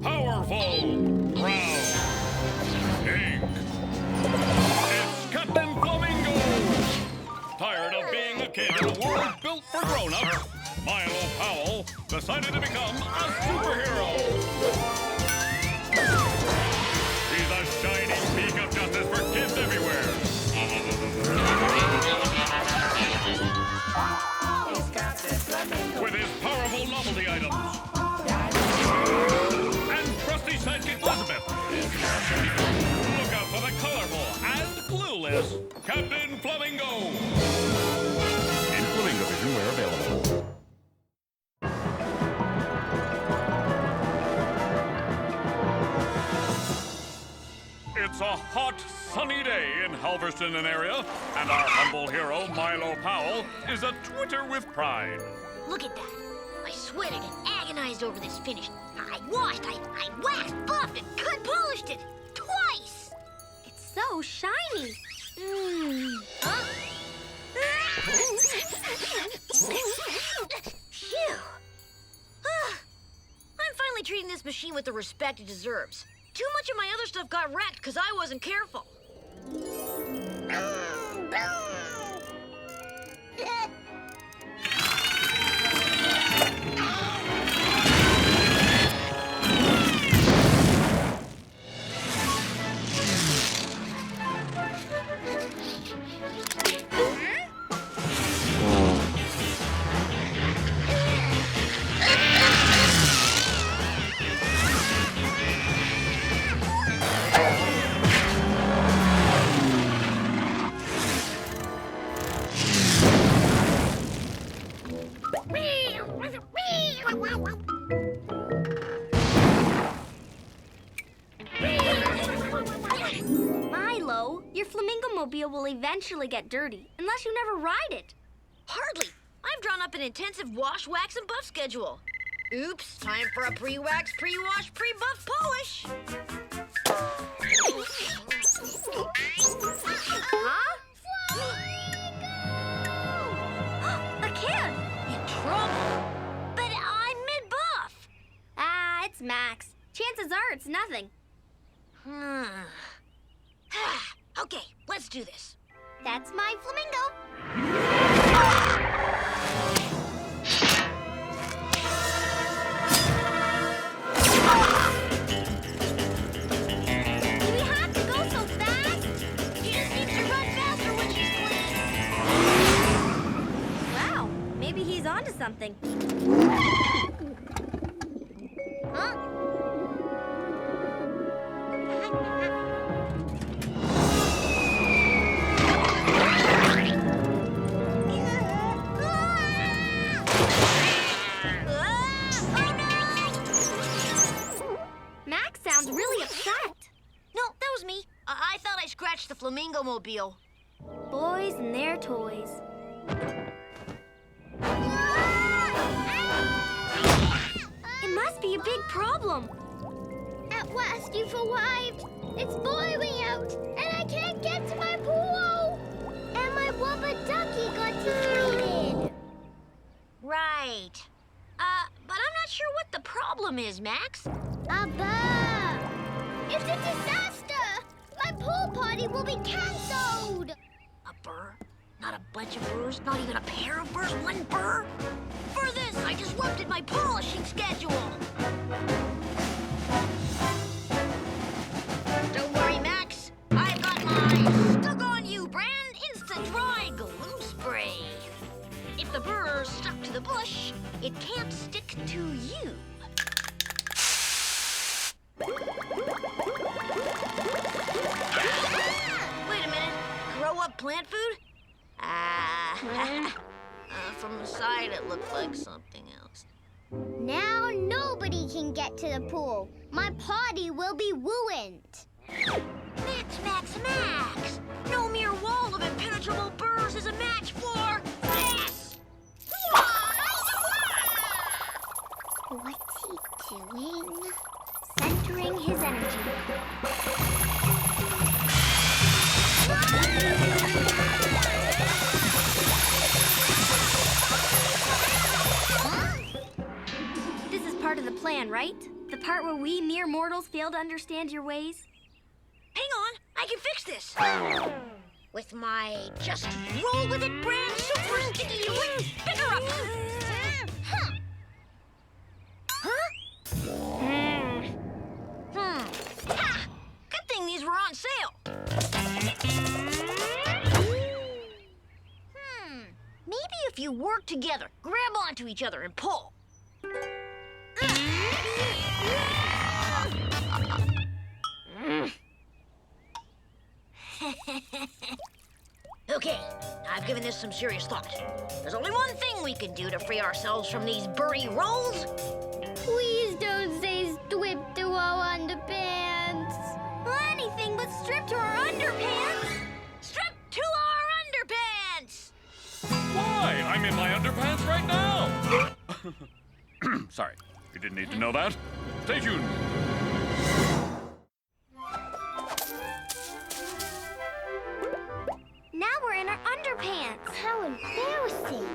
powerful, proud, pink. It's Captain Flamingo! Tired of being a kid in a world built for grown-ups, Milo Powell decided to become a superhero. He's a shining beacon of justice for kids everywhere. With his powerful novelty items. And trusty sidekick Elizabeth. Look out for the colorful and clueless Captain Flamingo. In Flamingo Vision, where available. It's a hot, sunny day in Halverston and area, and our humble hero, Milo Powell, is a twitter with pride. Look at that. I sweated and agonized over this finish. I washed, I waxed, buffed, and cut polished it. Twice! It's so shiny. Huh? Phew. I'm finally treating this machine with the respect it deserves. Too much of my other stuff got wrecked because I wasn't careful. Milo, your Flamingo-mobile will eventually get dirty, unless you never ride it. Hardly. I've drawn up an intensive wash, wax, and buff schedule. Oops, time for a pre-wax, pre-wash, pre-buff polish. Huh? A kid! In trouble. But I'm mid-buff. Ah, it's Max. Chances are it's nothing. Okay, let's do this. That's my Flamingo. Do we have to go so fast? She just needs to run faster when she's clean. Wow, maybe he's onto something. Huh? Max sounds really upset. No, that was me. I thought I scratched the Flamingo mobile. Boys and their toys. It must be a big problem. At last you arrived. It's boiling out, and I can't get to my pool. And my rubber ducky got deflated. Right. But I'm not sure what the problem is, Max. A burr. It's a disaster. My pool party will be canceled. A burr? Not a bunch of burrs? Not even a pair of burrs? One burr? For this, I disrupted my polishing schedule. Don't worry, Max. I've got my Stuck On You brand Instant Dry Glue Spray. If the burr's stuck to the bush, it can't stick to you. Wait a minute. Grow up plant food? From the side, it looked like something else. Now nobody can get to the pool. My party will be ruined. Max! No mere wall of impenetrable burrs is a match for this! What's he doing? Centering his energy. This is part of the plan, right? The part where we mere mortals fail to understand your ways? Hang on, I can fix this. With my Just Roll With It brand super sticky lick picker up. Huh? Ha! Good thing these were on sale. Maybe if you work together, grab onto each other and pull. Okay, I've given this some serious thought. There's only one thing we can do to free ourselves from these burry rolls. Please don't say strip to our underpants. Anything but strip to our underpants! Strip to our underpants! Why? I'm in my underpants right now. Sorry, you didn't need to know that. Stay tuned. Now we're in our underpants. How embarrassing.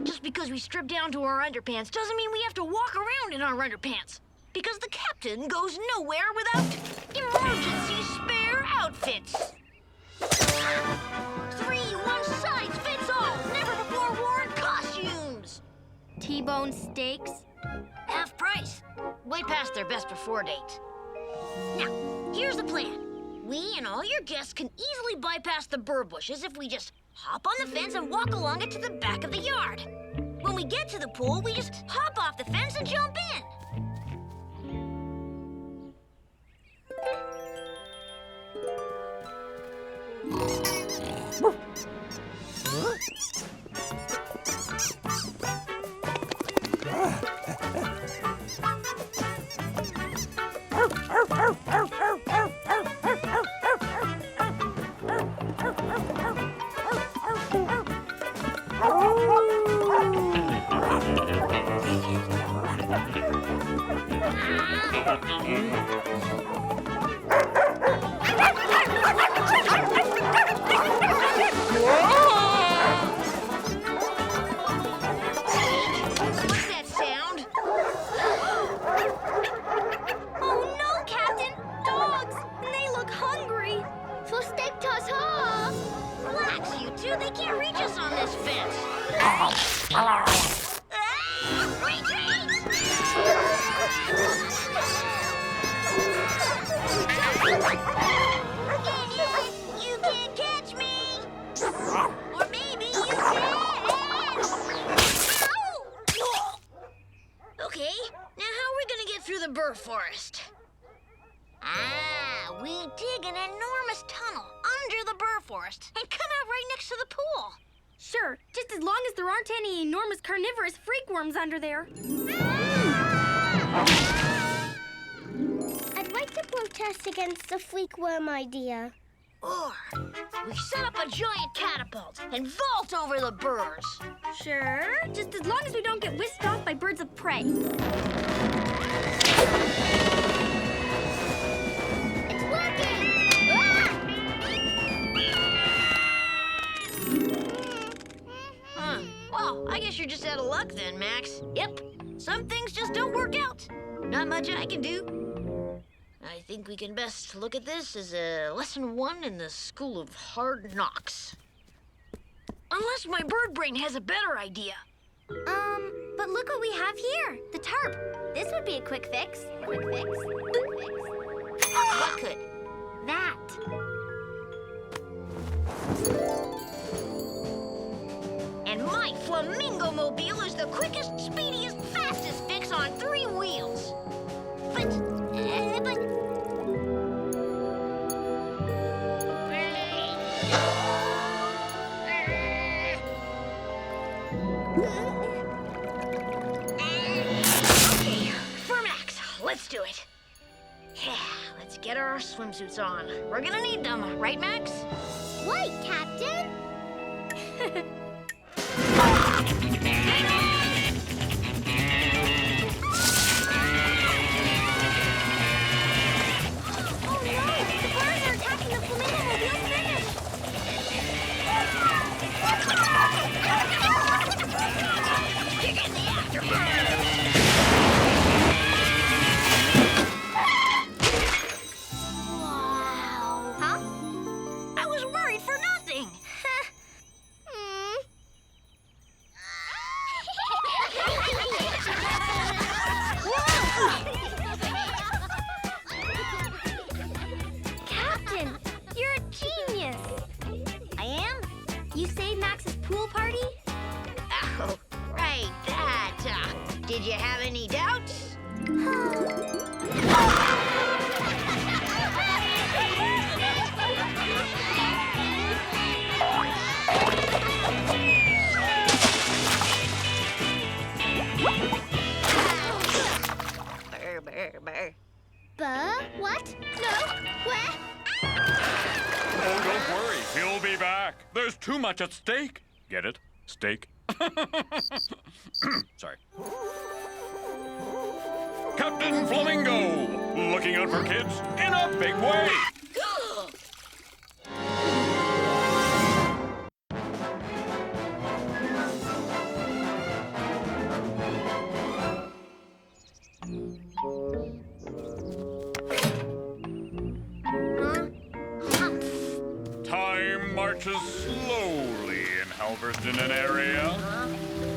Just because we strip down to our underpants doesn't mean we have to walk around in our underpants. Because the captain goes nowhere without emergency spare outfits. 3 one-size-fits-all, never-before-worn costumes. T-bone steaks. Half price. Way past their best-before date. Now, here's the plan. We and all your guests can easily bypass the burr bushes if we just hop on the fence and walk along it to the back of the yard. When we get to the pool, we just hop off the fence and jump in. What's that sound? Oh no, Captain! Dogs! And they look hungry. For steak toss, huh? Relax, you two. They can't reach us on this fence. Ah! Retreat! You can't catch me! Or maybe you can! Ow! Okay, now how are we gonna get through the burr forest? We dig an enormous tunnel under the burr forest and come out right next to the pool. Sure, just as long as there aren't any enormous carnivorous freakworms under there. I'd like to protest against the freakworm idea. Or we set up a giant catapult and vault over the burrs. Sure, just as long as we don't get whisked off by birds of prey. It's working! Huh. Well, I guess you're just out of luck then, Max. Yep. Some things just don't work out. Not much I can do. I think we can best look at this as a lesson 1 in the School of Hard Knocks. Unless my bird brain has a better idea. But look what we have here. The tarp. This would be a quick fix. Quick fix. Quick fix. What could? That. And my Flamingo mobile is the quickest, speediest, fastest fix on 3 wheels. But... Okay, for Max, let's do it. Yeah, let's get our swimsuits on. We're gonna need them, right, Max? Right, Captain? Oh no! The birds are attacking the Flamingo mobile finish! You're getting the afterburn! too much at stake. Get it? Steak. Sorry. Captain Flamingo, looking out for kids in a big way. Time marches slowly in Halverston area.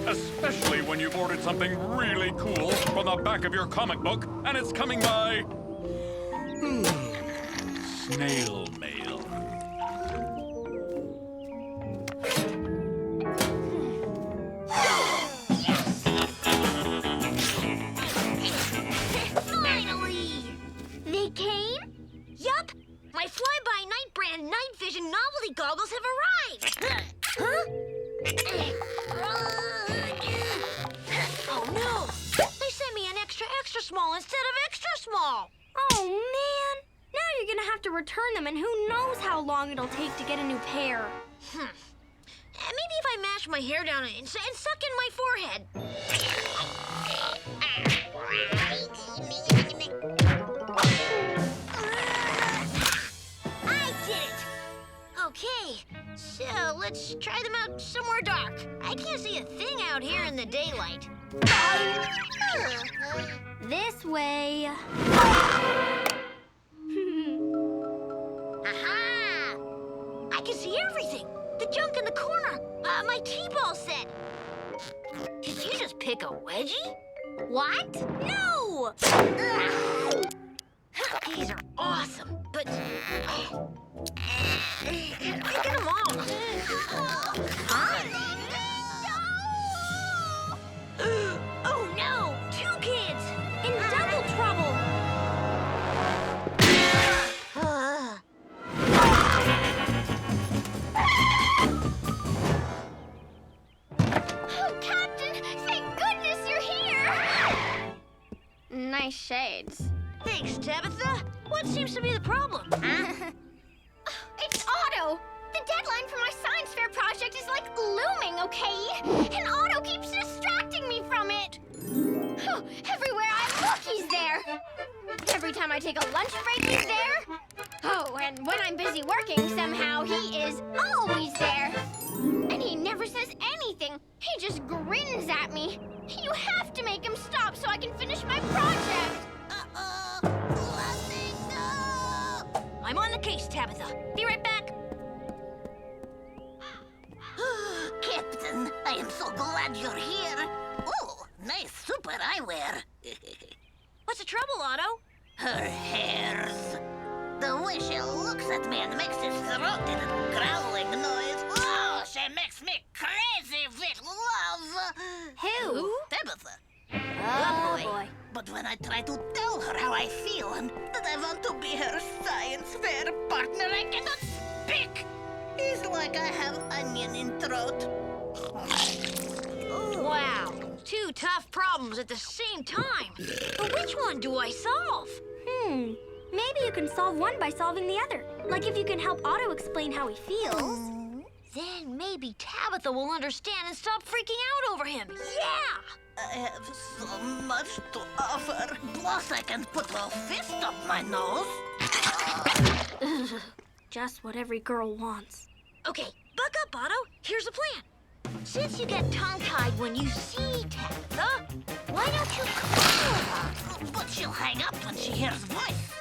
Especially when you've ordered something really cool from the back of your comic book and it's coming by snail mail. Finally! They came? Yup! My fly-by-night brand night vision novelty goggles have arrived! Huh? Oh no! They sent me an extra small instead of extra small! Oh, man. Now you're gonna have to return them, and who knows how long it'll take to get a new pair. Maybe if I mash my hair down and suck in my forehead. I did it! Okay, so let's try them out somewhere dark. I can't see a thing out here in the daylight. This way. Aha! I can see everything. The junk in the corner. My T-ball set. Did you just pick a wedgie? What? No! These are awesome, but look at them all. Huh? Oh no! 2 kids In double trouble. Oh, Captain, thank goodness you're here! Nice shades. Thanks, Tabitha. What seems to be the problem? It's Otto! The deadline for my science fair project is like looming, okay? And Otto keeps distracting me from it! Oh, everywhere I look, he's there! Every time I take a lunch break, he's there! Oh, and when I'm busy working, somehow he is always there! And he never says anything. He just grins at me. You have to make him stop so I can finish my project! I'm on the case, Tabitha. Be right back. Captain, I am so glad you're here. Oh, nice super eyewear. What's the trouble, Otto? Her hairs. The way she looks at me and makes this throated and growling noise. Oh, she makes me crazy with love. Who? Tabitha. Oh, boy. But when I try to tell her how I feel and that I want to be her science fair partner, I cannot speak. It's like I have onion in throat. Wow. 2 tough problems at the same time. But which one do I solve? Maybe you can solve one by solving the other. Like if you can help Otto explain how he feels. Then maybe Tabitha will understand and stop freaking out over him. Yeah! I have so much to offer. Plus, I can put a fist up my nose. Just what every girl wants. Okay, buck up, Otto. Here's the plan. Since you get tongue-tied when you see Tabitha, why don't you call her? But she'll hang up when she hears voice.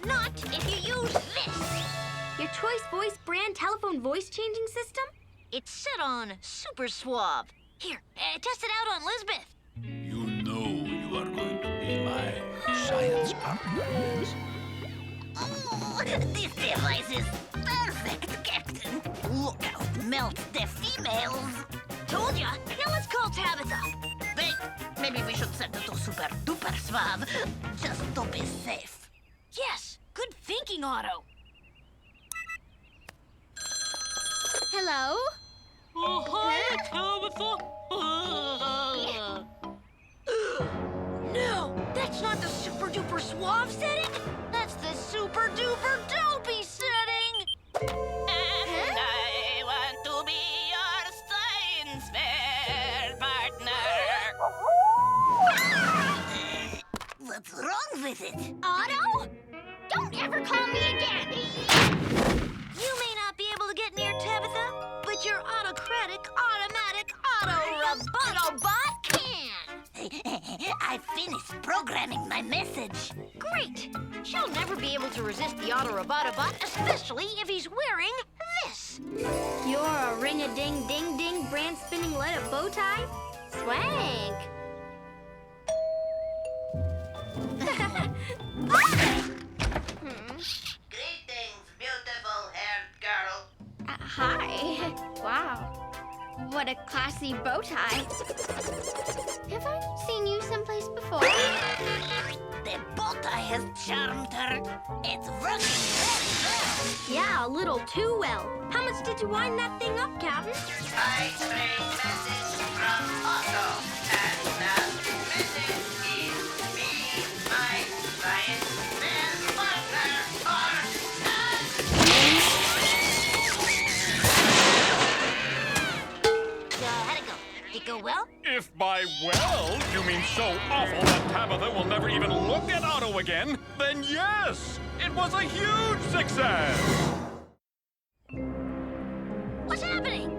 Not if you use this. Your Choice Voice brand telephone voice changing system? It's set on Super Suave. Here, test it out on Lisbeth. You know you are going to be my science partner. Oh, this device is perfect, Captain. Look out, melt the females. Told ya. Now let's call Tabitha. Wait, maybe we should set it to super duper suave, just to be safe. Yes, good thinking, Otto. Hello? Oh, hi, Tabitha. No, that's not the super duper suave setting. That's the super duper dopey setting. And I want to be What's wrong with it? Otto? Don't ever call me again! You may not be able to get near Tabitha, but your autocratic, automatic, auto-roboto-bot can! I finished programming my message. Great! She'll never be able to resist the auto-roboto-bot, especially if he's wearing this. You're a ring-a-ding-ding-ding brand-spinning lead-up bow tie? Swank! Greetings, beautiful haired girl. Hi. Wow. What a classy bow tie. Have I seen you someplace before? The bow tie has charmed her. It's working very well. Yeah, a little too well. How much did you wind that thing up, Captain? I bring message from Otto, and that message is me, my science man partner, How'd it go? Did it go well? If by well you mean so awful that Tabitha will never even look at Otto again, then yes, it was a huge success! What's happening?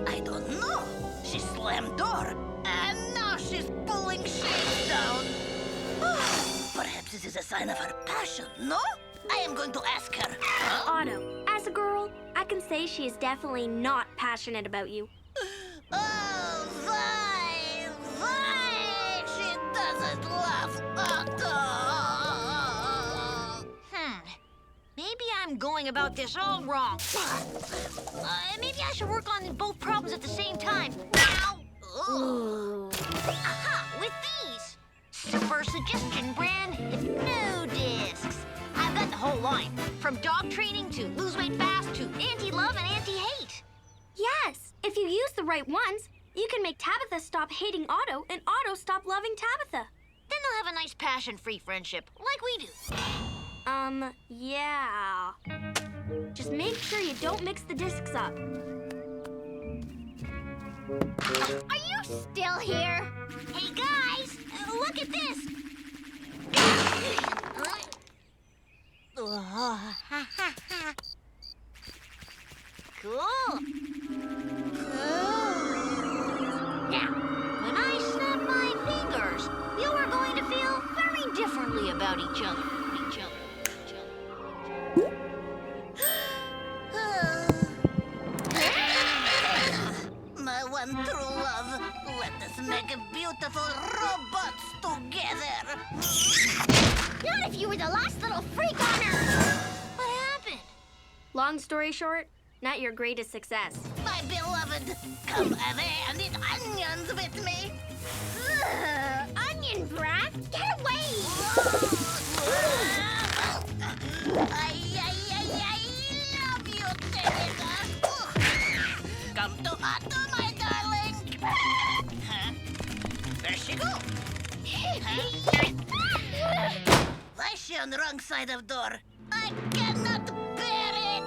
I don't know. She slammed door, and now she's pulling shades down. Perhaps this is a sign of her passion, no? I am going to ask her. Otto, as a girl, I can say she is definitely not passionate about you. Oh, why? She doesn't love Otto. Maybe I'm going about this all wrong. Maybe I should work on both problems at the same time. Now! Ooh. Aha! With these! Super suggestion brand Hypno Discs. I've got the whole line. From dog training to lose weight fast to anti-love and anti-hate. Yes, if you use the right ones, you can make Tabitha stop hating Otto and Otto stop loving Tabitha. Then they'll have a nice passion-free friendship, like we do. Yeah. Just make sure you don't mix the discs up. Are you still here? Hey, guys! Look at this! Cool. Now, when I snap my fingers, you are going to feel very differently about each other. My one true love. Let us make beautiful robots together. Not if you were the last little freak on Earth. What happened? Long story short, not your greatest success. My beloved, come away and eat onions with me. Onion breath? Get away! I love you, Tabitha. Come to Otto, my darling. Huh? Where'd she go? Why is she on the wrong side of door? I cannot bear it.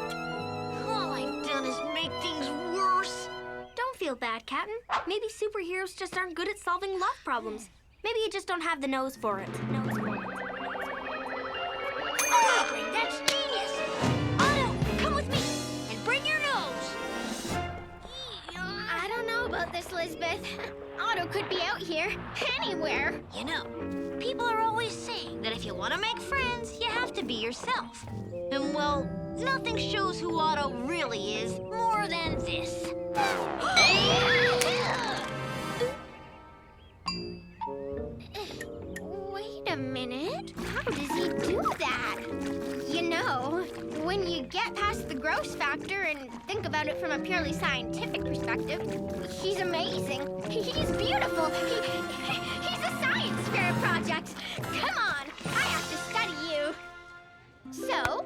All I've done is make things worse. Don't feel bad, Captain. Maybe superheroes just aren't good at solving love problems. Maybe you just don't have the nose for it. Oh, that's genius! Otto, come with me and bring your nose. I don't know about this, Lisbeth. Otto could be out here, anywhere. You know, people are always saying that if you want to make friends, you have to be yourself. And, well, nothing shows who Otto really is more than this. Wait a minute. How does he do that? You know, when you get past the gross factor and think about it from a purely scientific perspective, he's amazing. He's beautiful. He's a science fair project. Come on, I have to study you. So,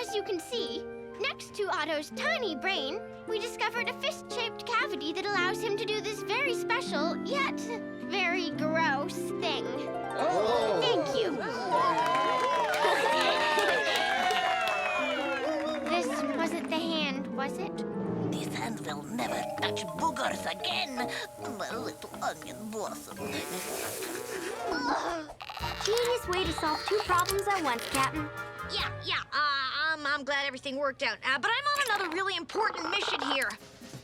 as you can see, next to Otto's tiny brain, we discovered a fist-shaped cavity that allows him to do this very special, yet very gross thing. Oh. Thank you. This wasn't the hand, was it? This hand will never touch boogers again. My little onion blossom. genius way to solve two problems at once, Captain. Yeah. I'm glad everything worked out. But I'm on another really important mission here.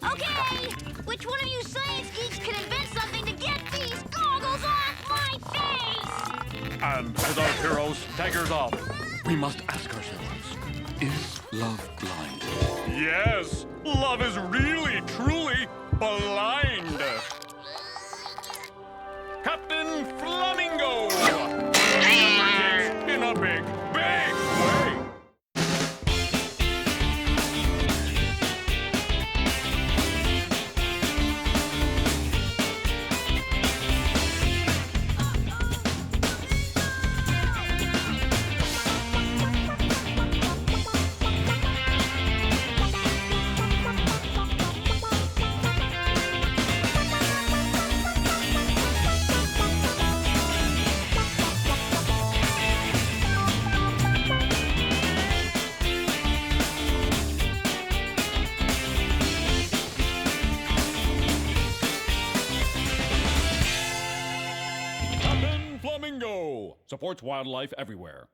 Okay, which one of you science geeks can invent something to get these goggles off my face? And as our hero staggers off, we must ask ourselves, is love blind? Yes, love is really, truly blind. Captain Flamingo! In a big, big way. Captain Flamingo supports wildlife everywhere.